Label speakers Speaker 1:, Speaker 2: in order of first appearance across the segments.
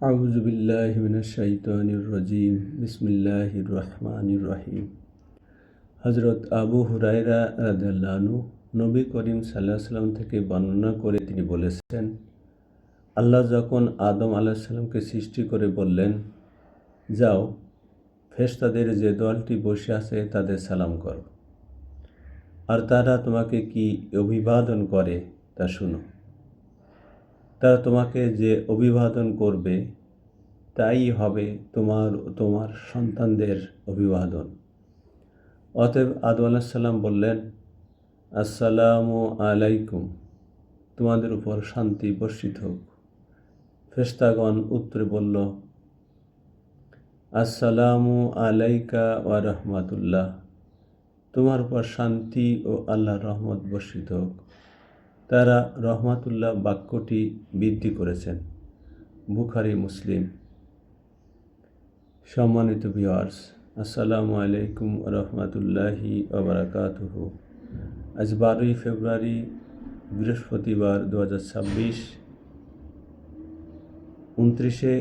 Speaker 1: আউযু বিল্লাহি মিনাশ শাইতানির রাজিম। বিসমিল্লাহির রহমানির রহিম। হযরত আবু হুরায়রা রাদিয়াল্লাহু আনহু নবী করিম সাল্লাল্লাহু আলাইহি সাল্লাম থেকে বর্ণনা করে তিনি বলেছেন, আল্লাহ যখন আদম আলাইহিস সালামকে সৃষ্টি করে বললেন, যাও ফেরেশতাদের যে দলটি বসে আছে তাদের সালাম করো, আর তারা তোমাকে কি অভিবাদন করে তা শুনো। তারা তোমাকে যে অভিবাদন করবে তাই হবে তোমার ও তোমার সন্তানদের অভিবাদন। অতএব আদম আলাইহিস সালাম বললেন, আসসালামু আলাইকুম, তোমাদের উপর শান্তি বর্ষিত হোক। ফেরেশতাগণ উত্তরে বলল, আসসালামু আলাইকা ওয়া রাহমাতুল্লাহ, তোমার উপর শান্তি ও আল্লাহর রহমত বর্ষিত হোক। তারা রহমাতুল্লাহ বাক্যটি বৃদ্ধি করেছেন। বুখারী মুসলিম। সম্মানিত ভিউয়ার্স, আসসালামু আলাইকুম ওয়া রাহমাতুল্লাহি ওয়া বারাকাতুহু। আজ 12ই ফেব্রুয়ারি বৃহস্পতিবার 2026, 29শে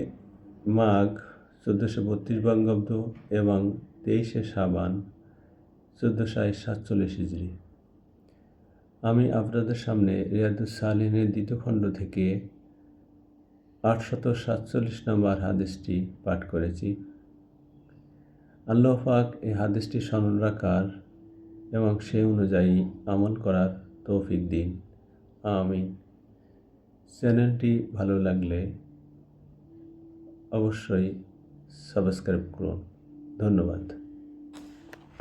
Speaker 1: মাঘ 1432 বঙ্গাব্দ এবং 23শে শাবান 1447 হিজরি। আমি আপনাদের সামনে রিয়াদুস সালিহিনের দ্বিতীয় খণ্ড থেকে 847 নম্বর হাদিসটি পাঠ করেছি। আল্লাহ পাক এই হাদিসটি স্মরণ রাখার এবং সেই অনুযায়ী আমল করার তৌফিক দিন, আমিন। চ্যানেলটি ভালো লাগলে অবশ্যই সাবস্ক্রাইব করুন। ধন্যবাদ।